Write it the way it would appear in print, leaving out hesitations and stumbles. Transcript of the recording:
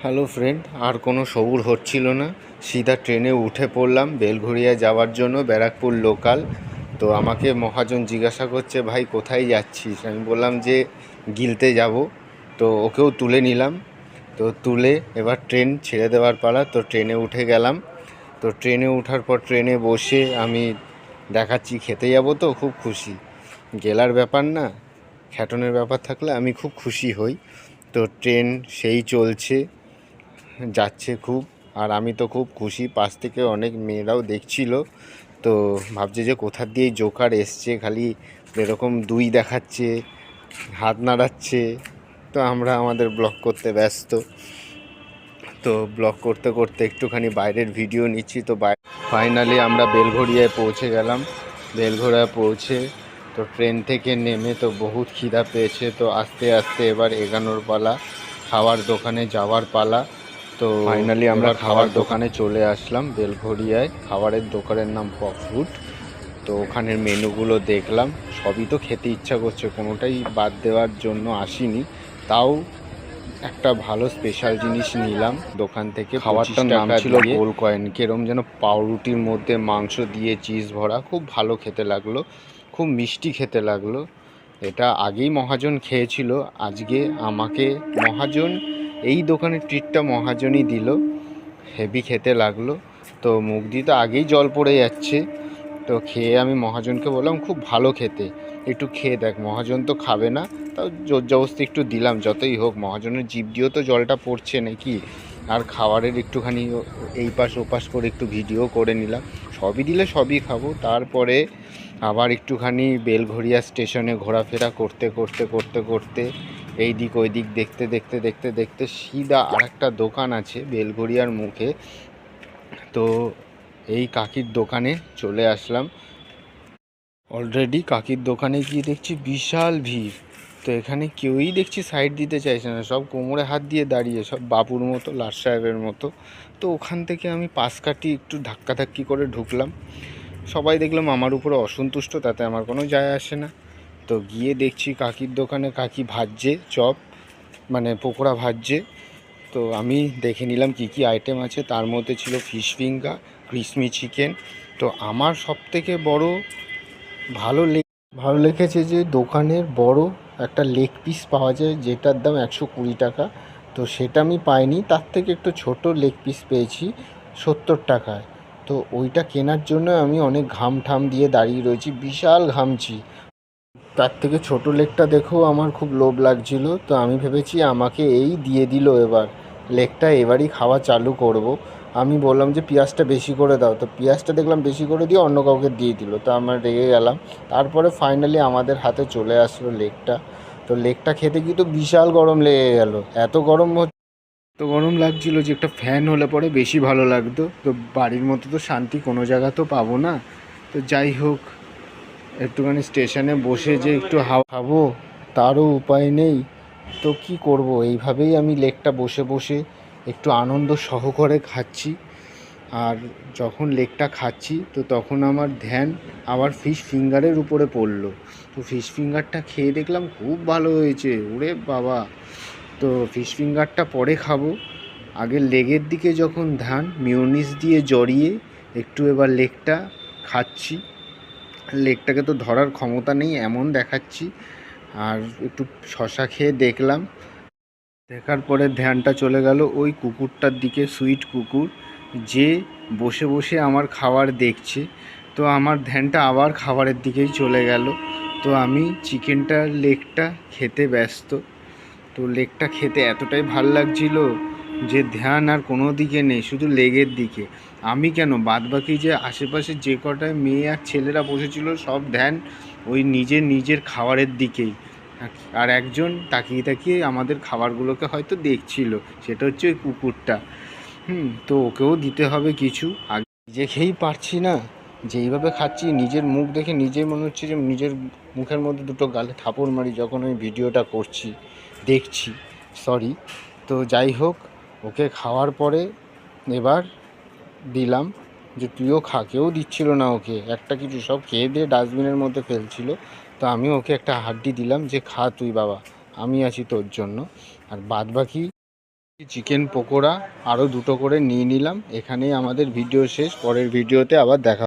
Hello friend, আর কোনো সবুর হচ্ছিল না। সিধা ট্রেনে উঠে পড়লাম বেলঘরিয়া যাওয়ার জন্য, ব্যারাকপুর লোকাল। তো আমাকে মহাজন জিজ্ঞাসা করছে, ভাই কোথায় যাচ্ছিস? আমি বললাম যে গিলতে যাব। তো ওকেও তুলে নিলাম। তো তুলে এবার ট্রেন ছেড়ে দেওয়ার পালা। তো ট্রেনে উঠে গেলাম। তো ট্রেনে ওঠার পর ট্রেনে বসে আমি দেখাচ্ছি খেতে যাব। তো খুব খুশি, গেলার ব্যাপার না, খ্যাটনের ব্যাপার থাকলে আমি খুব খুশি হই। তো ট্রেন সেই চলছে, যাচ্ছে খুব। আর আমি তো খুব খুশি, পাশ থেকে অনেক মেয়েরাও দেখছিল। তো ভাবছে যে কোথা দিয়ে জোকার এসছে, খালি এরকম দুই দেখাচ্ছে, হাত নাড়াচ্ছে। তো আমরা আমাদের ব্লগ করতে ব্যস্ত। তো ব্লগ করতে করতে একটুখানি বাইরের ভিডিও নিচ্ছি। তো ফাইনালি আমরা বেলঘরিয়ায় পৌঁছে গেলাম। বেলঘরিয়া পৌঁছে তো ট্রেন থেকে নেমে তো বহুত খিদা পেয়েছে। তো আস্তে আস্তে এবার এগানোর পালা, খাওয়ার দোকানে যাওয়ার পালা। তো ফাইনালি আমরা খাওয়ার দোকানে চলে আসলাম বেলঘরিয়ায়। খাবারের দোকানের নাম পপ ফুড। তো ওখানের মেনুগুলো দেখলাম, সবই তো খেতে ইচ্ছা করছে, কোনোটাই বাদ দেওয়ার জন্য আসিনি। তাও একটা ভালো স্পেশাল জিনিস নিলাম দোকান থেকে। খাবারটার নাম ছিল গোল কয়েন, কেরম যেন পাউরুটির মধ্যে মাংস দিয়ে চিজ ভরা, খুব ভালো খেতে লাগলো, খুব মিষ্টি খেতে লাগলো। এটা আগেই মহাজন খেয়েছিল, আজকে আমাকে মহাজন, এই দোকানের ট্রিটটা মহাজনই দিল। হেভি খেতে লাগলো। তো মুখ দিয়ে তো আগেই জল পড়ে যাচ্ছে। তো খেয়ে আমি মহাজনকে বললাম খুব ভালো খেতে, একটু খেয়ে দেখ। মহাজন তো খাবে না, তাও জোর জবরদস্তি একটু দিলাম। যতই হোক মহাজনের জিভ দিয়েও তো জলটা পড়ছে নাকি। আর খাবারের একটুখানি এই পাশ ওপাশ করে একটু ভিডিও করে নিলাম। সবই দিলে সবই খাবো। তারপরে আবার একটুখানি বেলঘরিয়া স্টেশনে ঘোরাফেরা করতে করতে করতে করতে এই দিক ওই দিক দেখতে দেখতে দেখতে দেখতে সিধা আরেকটা দোকান আছে বেলঘরিয়ার মুখে। তো এই কাকির দোকানে চলে আসলাম। অলরেডি কাকির দোকানে গিয়ে দেখছি বিশাল ভিড়। তো এখানে কেউই দেখছি সাইড দিতে চাইছে না, সব কোমরে হাত দিয়ে দাঁড়িয়ে, সব বাবুর মতো, লাট সাহেবের মতো। তো ওখান থেকে আমি পাশ কাটি একটু ধাক্কাধাক্কি করে ঢুকলাম। সবাই দেখলাম আমার উপরে অসন্তুষ্ট, তাতে আমার কোনো যায় আসে না। তো গিয়ে দেখছি কাকির দোকানে কাকি ভাজছে চপ, মানে পকোড়া ভাজছে। তো আমি দেখে নিলাম কি কি আইটেম আছে। তার মধ্যে ছিল ফিশ ফিঙ্গার, ক্রিসমি চিকেন। তো আমার সবথেকে বড় ভালো লেগেছে যে দোকানের বড় একটা লেগ পিস পাওয়া যায়, যেটার দাম 120 টাকা। তো সেটা আমি পাইনি, তার থেকে একটু ছোট লেগ পিস পেয়েছি 70 টাকায়। তো ওইটা কেনার জন্য আমি অনেক ঘাম ঠাম দিয়ে দাঁড়িয়ে রয়েছি, বিশাল ঘামছি। তার থেকে ছোট লেগটা দেখেও আমার খুব লোভ লাগছিল। তো আমি ভেবেছি আমাকে এই দিয়ে দিল, এবার লেগটা এবারই খাওয়া চালু করব। আমি বললাম যে পেঁয়াজটা বেশি করে দাও। তো পেঁয়াজটা দেখলাম বেশি করে দিয়ে অন্য কাউকে দিয়ে দিল। তো আমরা রেগে গেলাম। তারপরে ফাইনালি আমাদের হাতে চলে আসলো লেগটা। তো লেগটা খেতে গিয়ে তো বিশাল গরম লেগে গেল। এত গরম লাগছিল যে একটা ফ্যান হলে পরে বেশি ভালো লাগতো। তো বাড়ির মতো তো শান্তি কোনো জায়গা তো পাবো না। তো যাই হোক, একটুখানি স্টেশনে বসে যে একটু হাওয়া খাবো তারও উপায় নেই। তো কি করব, এইভাবেই আমি লেকটা বসে বসে একটু আনন্দ সহকারে খাচ্ছি। আর যখন লেকটা খাচ্ছি তো তখন আমার ধ্যান আবার ফিশ ফিঙ্গারের উপরে পড়লো। তো ফিশ ফিঙ্গারটা খেয়ে দেখলাম খুব ভালো হয়েছে, ওরে বাবা। তো ফিশ ফিঙ্গারটা পরে খাবো, আগে লেগের দিকে যখন ধ্যান, মিউনিস দিয়ে জড়িয়ে একটু এবার লেকটা খাচ্ছি। লেগটাকে তো ধরার ক্ষমতা নেই এমন দেখাচ্ছি। আর একটু শশা খেয়ে দেখলাম, দেখার পরে ধ্যানটা চলে গেল ওই কুকুরটার দিকে, সুইট কুকুর, যে বসে বসে আমার খাবার দেখছে। তো আমার ধ্যানটা আবার খাবারের দিকেই চলে গেল। তো আমি চিকেনটার লেগটা খেতে ব্যস্ত। তো লেগটা খেতে এতটাই ভাল লাগছিল যে ধ্যান আর কোনো দিকে নেই, শুধু লেগের দিকে। আমি কেন, বাদবাকি যে আশেপাশে যে কটায় মেয়ে আর ছেলেরা বসেছিল সব ধ্যান ওই নিজের খাবারের দিকেই। আর একজন তাকিয়ে তাকিয়ে আমাদের খাবারগুলোকে হয়তো দেখছিল, সেটা হচ্ছে ওই কুকুরটা। তো ওকেও দিতে হবে কিছু, আগে নিজে খেয়েই পারছি না। যেইভাবে খাচ্ছি নিজের মুখ দেখে নিজের মনে হচ্ছে যে নিজের মুখের মধ্যে দুটো গালে থাপড় মারি যখন আমি ভিডিওটা দেখছি। সরি। তো যাই হোক, ওকে খাওয়ার পরে এবার দিলাম যে তুইও খা। কেউ দিচ্ছিল না ওকে একটা কিছু, সব খেয়ে দিয়ে ডাস্টবিনের মধ্যে ফেলছিল। তো আমি ওকে একটা হাড্ডি দিলাম যে খা তুই বাবা, আমি আছি তোর জন্য। আর বাদ বাকি চিকেন পকোড়া আরও দুটো করে নিয়ে নিলাম। এখানেই আমাদের ভিডিও শেষ, পরের ভিডিওতে আবার দেখা